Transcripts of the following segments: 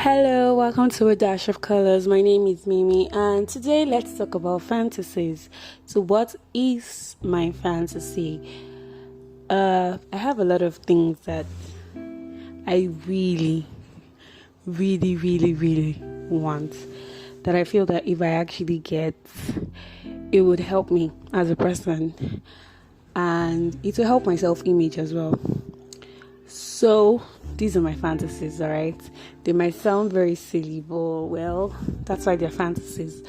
Hello, welcome to A Dash of Colors. My name is Mimi, and today let's talk about fantasies. So, what is my fantasy? I have a lot of things that I really want that I feel that if I actually get, it would help me as a person and it will help my self image as well. So, these are my fantasies, alright? They might sound very silly, but well, that's why they're fantasies.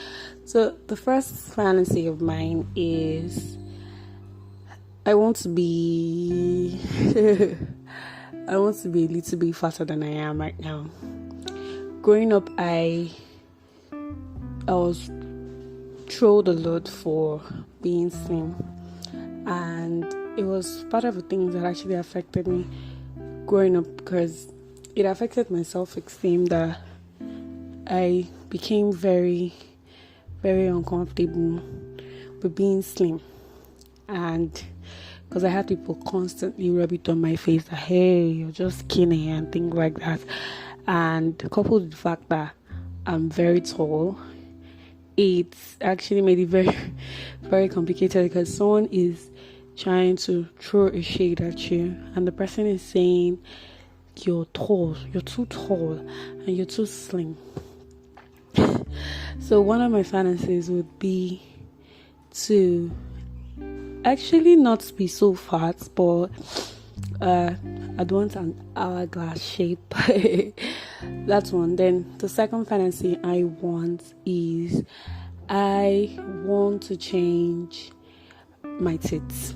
So, the first fantasy of mine is I want to be I want to be a little bit fatter than I am right now. Growing up, I was trolled a lot for being slim, and it was part of the things that actually affected me growing up because it affected my self-esteem that I became very uncomfortable with being slim, and because I had people constantly rub it on my face that hey, you're just skinny and things like that, and coupled with the fact that I'm very tall, it's actually made it very complicated because someone is trying to throw a shade at you and the person is saying you're too tall and you're too slim. So one of my fantasies would be to actually not be so fat, but I'd want an hourglass shape. That's one. Then the second fantasy I want is I want to change my tits.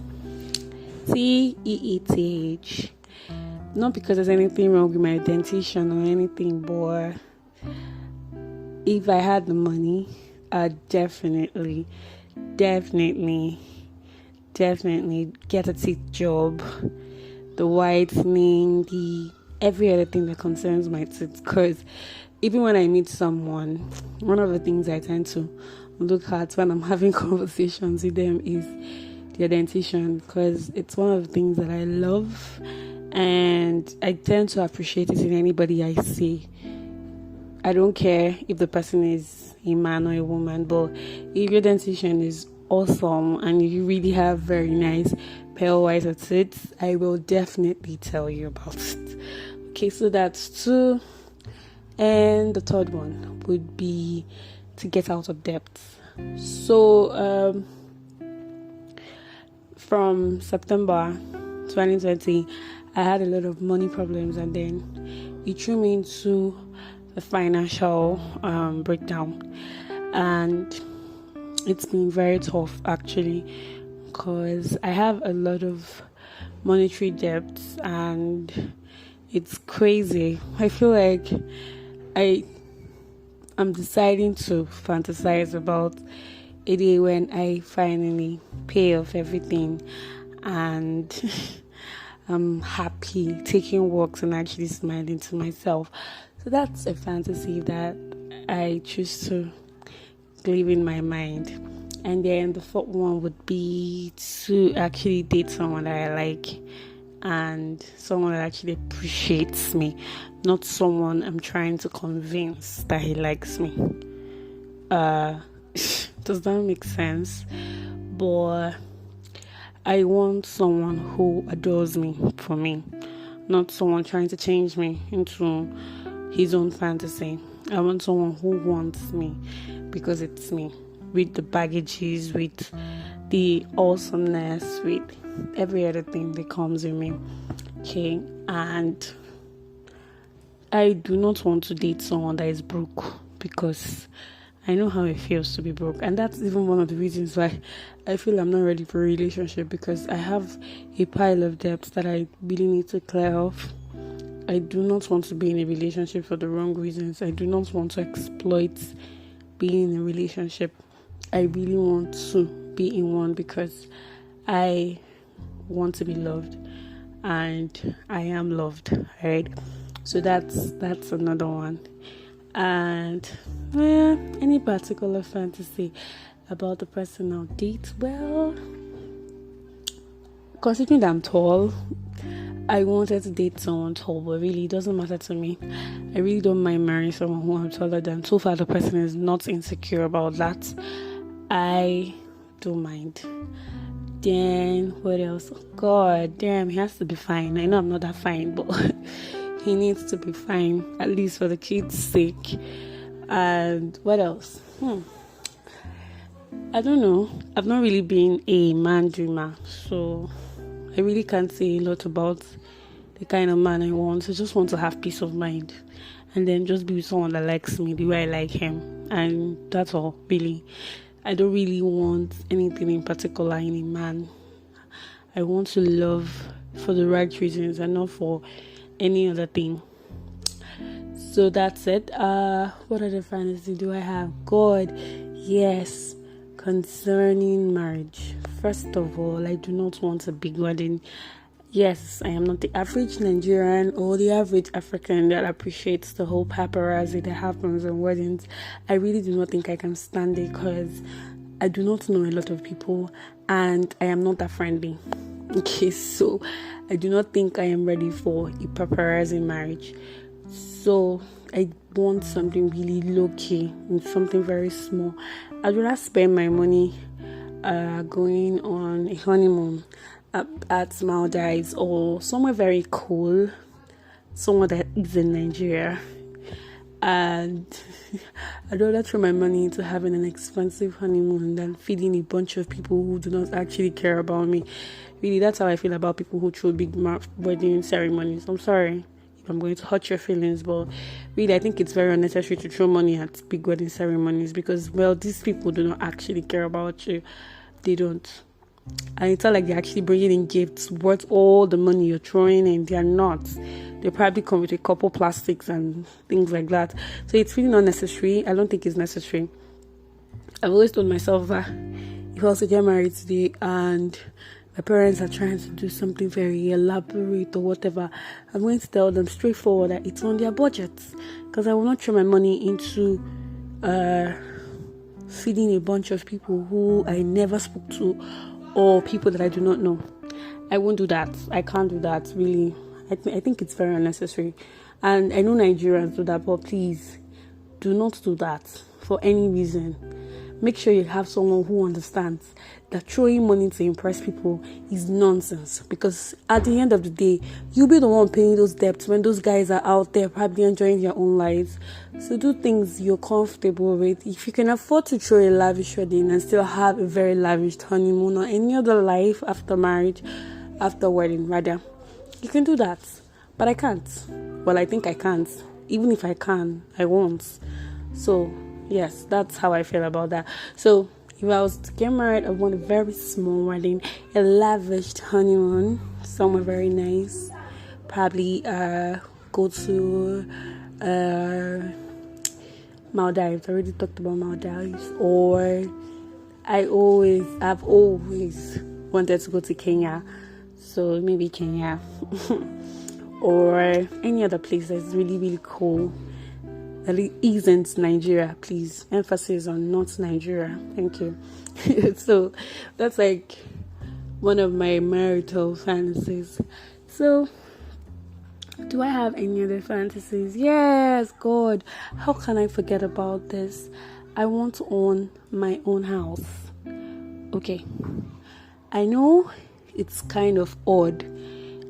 TEETH. Not because there's anything wrong with my dentition or anything, but if I had the money, I'd definitely get a teeth job, the whitening, the every other thing that concerns my teeth. Because even when I meet someone, one of the things I tend to look at when I'm having conversations with them is their dentition, because it's one of the things that I love and I tend to appreciate it in anybody I see. I don't care if the person is a man or a woman, but if your dentition is awesome and you really have very nice pale white teeth, I will definitely tell you about it. Okay, so that's two. And the third one would be to get out of debt. So from September 2020, I had a lot of money problems, and then it threw me into a financial breakdown, and it's been very tough actually because I have a lot of monetary debts and it's crazy. I feel like I'm deciding to fantasize about a day when I finally pay off everything and I'm happy taking walks and actually smiling to myself. So that's a fantasy that I choose to live in my mind. And then the fourth one would be to actually date someone that I like and someone that actually appreciates me, not someone I'm trying to convince that he likes me. Does that make sense? But I want someone who adores me for me, not someone trying to change me into his own fantasy. I want someone who wants me because it's me, with the baggages, with the awesomeness, with every other thing that comes with me. Okay, and I do not want to date someone that is broke because I know how it feels to be broke, and that's even one of the reasons why I feel I'm not ready for a relationship, because I have a pile of debts that I really need to clear off. I do not want to be in a relationship for the wrong reasons. I do not want to exploit being in a relationship. I really want to be in one because I want to be loved and I am loved, right? So that's another one. And any particular fantasy about the person I'll date? Well, considering that I'm tall, I wanted to date someone tall, but really it doesn't matter to me. I really don't mind marrying someone who I'm taller than. So far the person is not insecure about that, I don't mind. Then what else? God damn, he has to be fine. I know I'm not that fine, but he needs to be fine, at least for the kids' sake. And what else? I don't know. I've not really been a man dreamer, so I really can't say a lot about the kind of man I want. I just want to have peace of mind and then just be with someone that likes me the way I like him. And that's all, really. I don't really want anything in particular in a man. I want to love for the right reasons and not for any other thing. So that's it. What other fantasy do I have? God, yes. Concerning marriage, first of all, I do not want a big wedding. Yes, I am not the average Nigerian or the average African that appreciates the whole paparazzi that happens in weddings. I really do not think I can stand it because I do not know a lot of people and I am not that friendly. Okay, so I do not think I am ready for a paparazzi marriage. So I want something really low-key and something very small. I'd rather spend my money going on a honeymoon at Maldives or somewhere very cool, somewhere that is in Nigeria. And I'd rather throw my money into having an expensive honeymoon than feeding a bunch of people who do not actually care about me. Really, that's how I feel about people who throw big wedding ceremonies. I'm sorry I'm going to hurt your feelings, but really I think it's very unnecessary to throw money at big wedding ceremonies because, well, these people do not actually care about you. They don't. And it's not like they're actually bringing in gifts worth all the money you're throwing in. They are not. They probably come with a couple plastics and things like that. So it's really not necessary. I don't think it's necessary. I've always told myself that if I was to get married today and my parents are trying to do something very elaborate or whatever, I'm going to tell them straightforward that it's on their budgets, because I will not throw my money into feeding a bunch of people who I never spoke to or people that I do not know. I won't do that. I can't do that, really. I think it's very unnecessary. And I know Nigerians do that, but please do not do that for any reason. Make sure you have someone who understands that throwing money to impress people is nonsense, because at the end of the day, you'll be the one paying those debts when those guys are out there probably enjoying their own lives. So do things you're comfortable with. If you can afford to throw a lavish wedding and still have a very lavish honeymoon or any other life after marriage, after wedding rather, you can do that. But I can't. Well, I think I can't. Even if I can, I won't. So yes, that's how I feel about that. So if I was to get married, I want a very small wedding, a lavish honeymoon, somewhere very nice. Probably go to Maldives. I already talked about Maldives. Or I've always wanted to go to Kenya. So maybe Kenya. Or any other place that's really, really cool. That it isn't Nigeria, please. Emphasis on not Nigeria. Thank you. So that's like one of my marital fantasies. So do I have any other fantasies? Yes, God. How can I forget about this? I want to own my own house. Okay. I know it's kind of odd,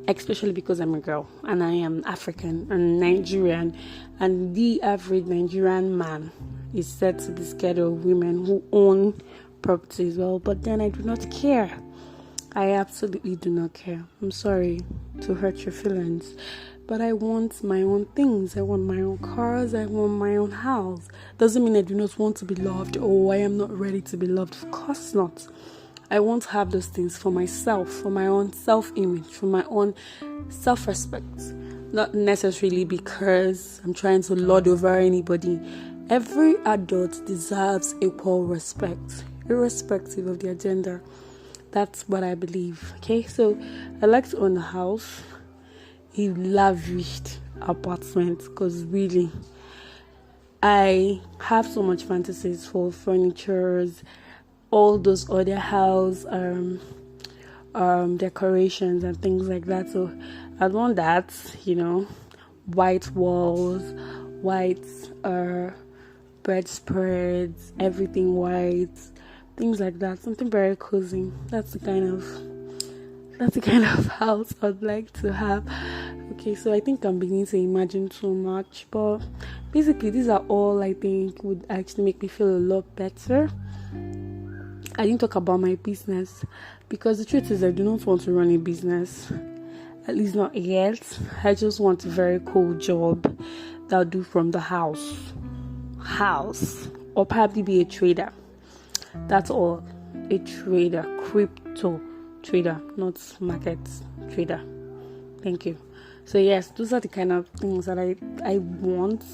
especially because I'm a girl and I am African and Nigerian, and the average Nigerian man is said to be scared of women who own properties. Well, but then I do not care. I absolutely do not care. I'm sorry to hurt your feelings, but I want my own things. I want my own cars. I want my own house. Doesn't mean I do not want to be loved or I am not ready to be loved. Of course not. I want to have those things for myself, for my own self-image, for my own self-respect. Not necessarily because I'm trying to lord over anybody. Every adult deserves equal respect, irrespective of their gender. That's what I believe. Okay, so I like to own a house, a lavished apartment, because really, I have so much fantasies for furnitures, all those other house decorations and things like that. So I'd want that, white walls, white bedspreads, everything white, things like that. Something very cozy. That's the kind of house I'd like to have. Okay, so I think I'm beginning to imagine too much, but basically these are all I think would actually make me feel a lot better. I didn't talk about my business because the truth is I do not want to run a business, at least not yet. I just want a very cool job that I'll do from the house, or probably be a trader. That's all. A trader, crypto trader, not market trader. Thank you. So yes, those are the kind of things that I want,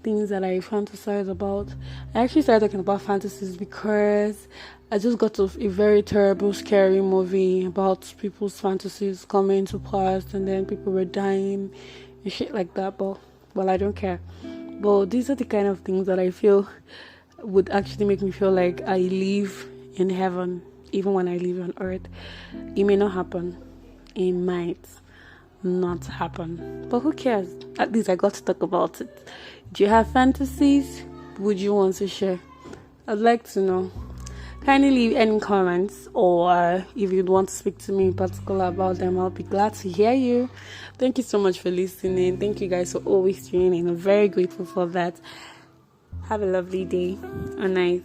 things that I fantasize about. I actually started talking about fantasies because I just got a very terrible, scary movie about people's fantasies coming to pass, and then people were dying and shit like that. But well, I don't care. But these are the kind of things that I feel would actually make me feel like I live in heaven, even when I live on earth. It may not happen. It might not happen, but who cares? At least I got to talk about it. Do you have fantasies? Would you want to share? I'd like to know. Kindly leave any comments, or if you'd want to speak to me in particular about them, I'll be glad to hear you. Thank you so much for listening. Thank you guys for always tuning in. I'm very grateful for that. Have a lovely day, a night.